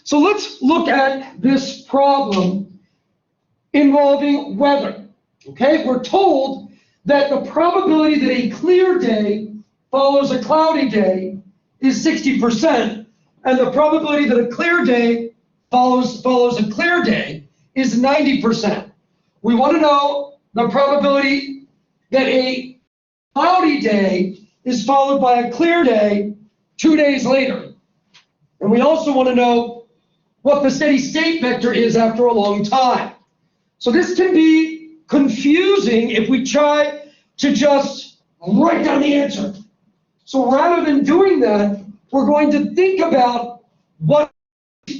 So let's look at this problem involving weather. Okay, we're told that the probability that a clear day follows a cloudy day is 60%, and the probability that a clear day follows a clear day is 90%. We want to know the probability that a cloudy day is followed by a clear day 2 days later. And we also want to know what the steady state vector is after a long time. So this can be confusing if we try to just write down the answer. So rather than doing that, we're going to think about what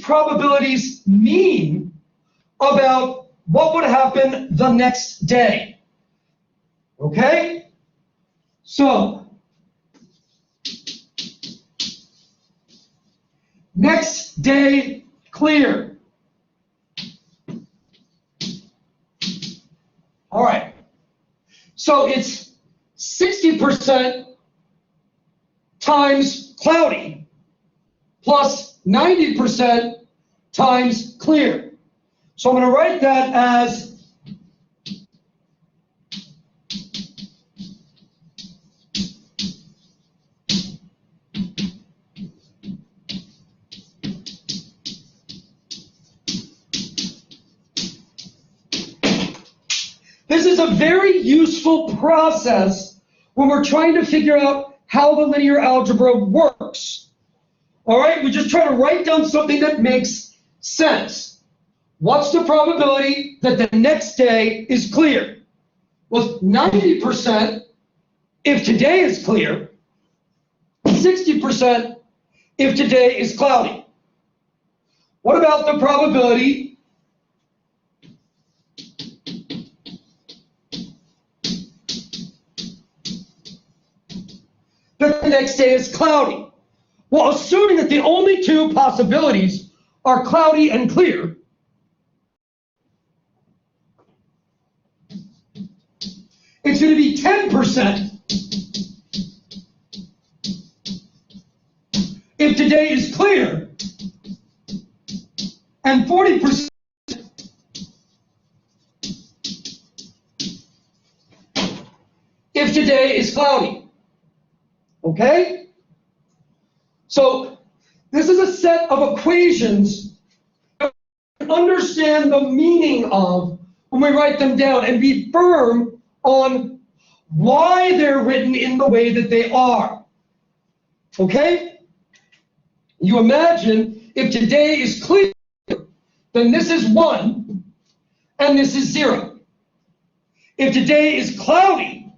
probabilities mean about what would happen the next day. Okay? So, next day clear. All right. So it's 60% times cloudy plus 90% times clear. So I'm going to write that as this is a very useful process when we're trying to figure out how the linear algebra works. All right, we just try to write down something that makes sense. What's the probability that the next day is clear? Well, 90% if today is clear, 60% if today is cloudy. What about the probability that the next day is cloudy? Well, assuming that the only two possibilities are cloudy and clear, it's going to be 10% if today is clear, and 40% if today is cloudy. Okay? So this is a set of equations that we understand the meaning of when we write them down and be firm on why they're written in the way that they are. Okay? You imagine if today is clear, then this is 1 and this is 0. If today is cloudy,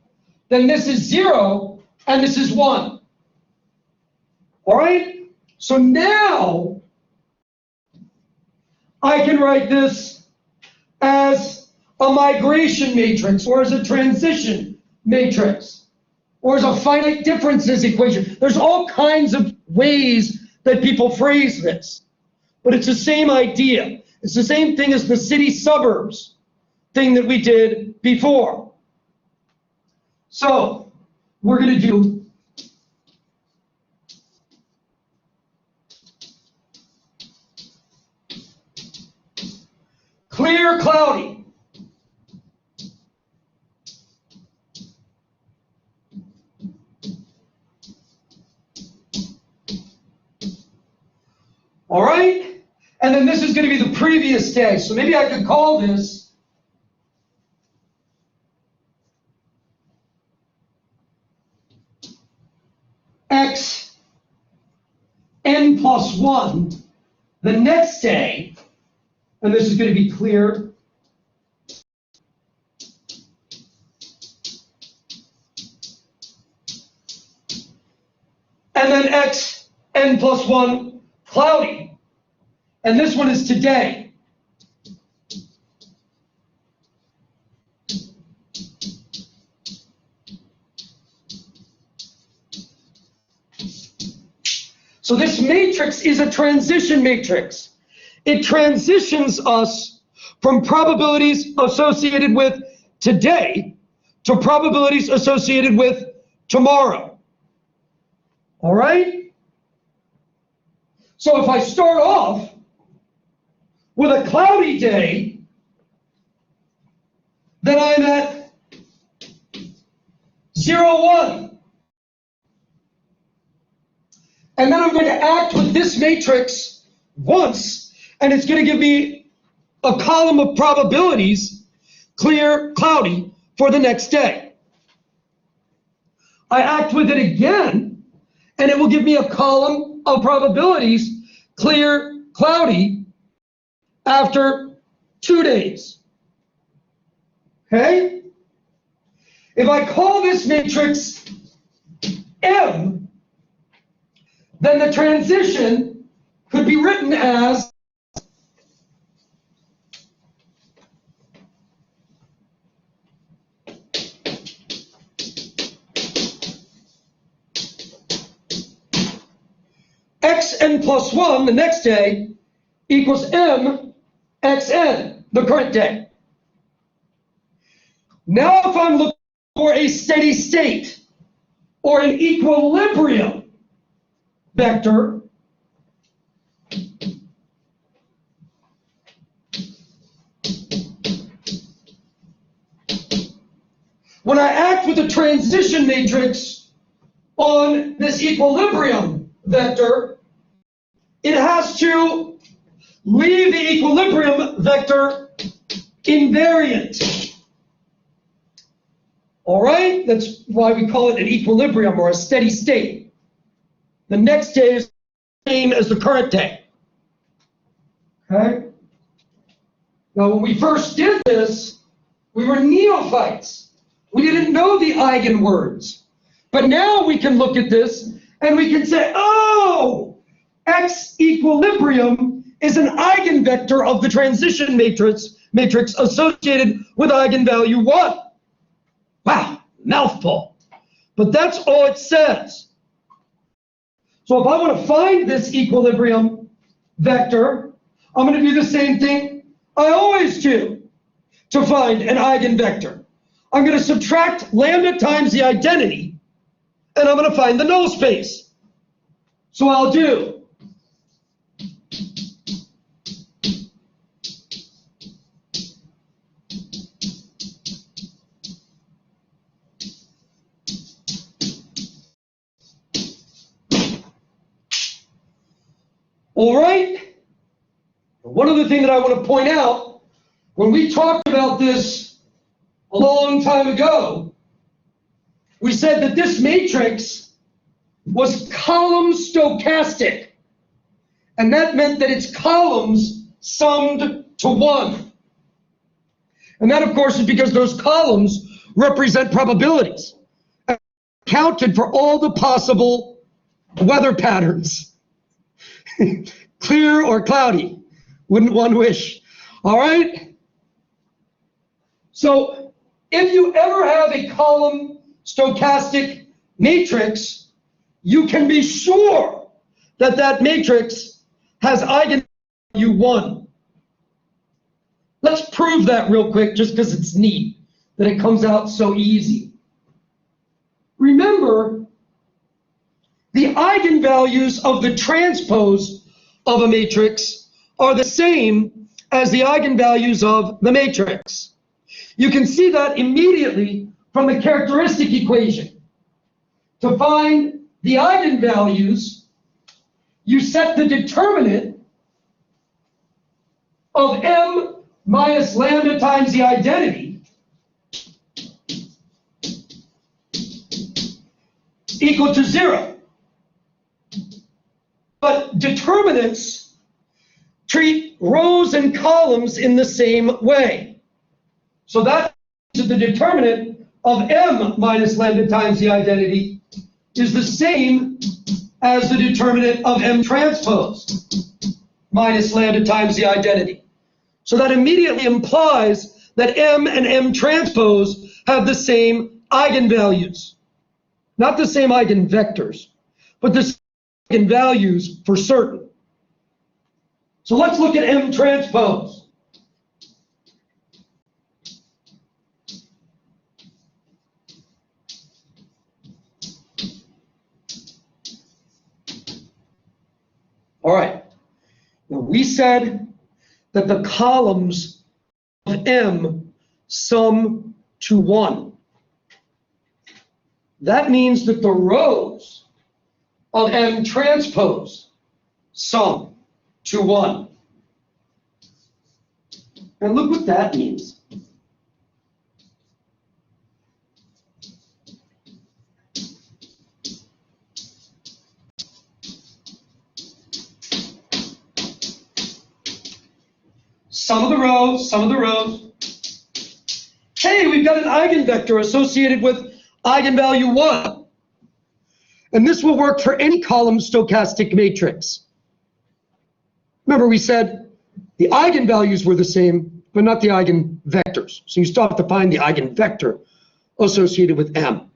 then this is 0 and this is 1. All right? So now I can write this as a migration matrix, or as a transition matrix, or as a finite differences equation. There's all kinds of ways that people phrase this, but it's the same idea. It's the same thing as the city-suburbs thing that we did before. So we're going to do clear, cloudy. All right? And then this is going to be the previous day. So maybe I could call this x n plus 1, the next day, and this is going to be clear. And then x n plus 1 cloudy. And this one is today. So this matrix is a transition matrix. It transitions us from probabilities associated with today to probabilities associated with tomorrow. All right? So if I start off with a cloudy day, then I'm at 0, 1. And then I'm going to act with this matrix once, and it's going to give me a column of probabilities, clear, cloudy, for the next day. I act with it again, and it will give me a column of probabilities, clear, cloudy, after 2 days. Okay? If I call this matrix M, then the transition could be written as xn plus 1, the next day, equals m xn, the current day. Now if I'm looking for a steady state or an equilibrium vector, when I act with the transition matrix on this equilibrium vector, it has to leave the equilibrium vector invariant. All right? That's why we call it an equilibrium or a steady state. The next day is the same as the current day. Okay? Now, when we first did this, we were neophytes. We didn't know the eigenwords. But now we can look at this and we can say, oh, X equilibrium is an eigenvector of the transition matrix associated with eigenvalue 1. Wow, mouthful. But that's all it says. So if I want to find this equilibrium vector, I'm going to do the same thing I always do to find an eigenvector. I'm going to subtract lambda times the identity, and I'm going to find the null space. So I'll do all right? One other thing that I want to point out, when we talked about this a long time ago, we said that this matrix was column stochastic. And that meant that its columns summed to 1. And that, of course, is because those columns represent probabilities, accounted for all the possible weather patterns. Clear or cloudy, wouldn't one wish? All right? So if you ever have a column stochastic matrix, you can be sure that that matrix has eigenvalue 1. Let's prove that real quick, just because it's neat that it comes out so easy. Remember, the eigenvalues of the transpose of a matrix are the same as the eigenvalues of the matrix. You can see that immediately from the characteristic equation. To find the eigenvalues, you set the determinant of m minus lambda times the identity equal to 0. But determinants treat rows and columns in the same way. So that means that the determinant of m minus lambda times the identity is the same as the determinant of m transpose minus lambda times the identity. So that immediately implies that m and m transpose have the same eigenvalues. Not the same eigenvectors, but the same eigenvalues for certain. So let's look at m transpose. All right. Now we said that the columns of M sum to 1. That means that the rows of M transpose sum to 1. And look what that means. Sum of the rows. Hey, we've got an eigenvector associated with eigenvalue 1. And this will work for any column stochastic matrix. Remember, we said the eigenvalues were the same, but not the eigenvectors. So you still have to find the eigenvector associated with M.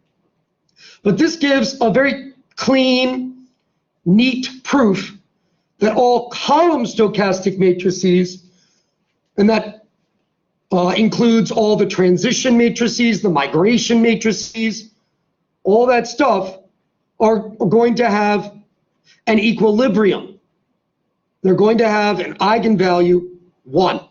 But this gives a very clean, neat proof that all column stochastic matrices, and that includes all the transition matrices, the migration matrices, all that stuff are going to have an equilibrium. They're going to have an eigenvalue 1.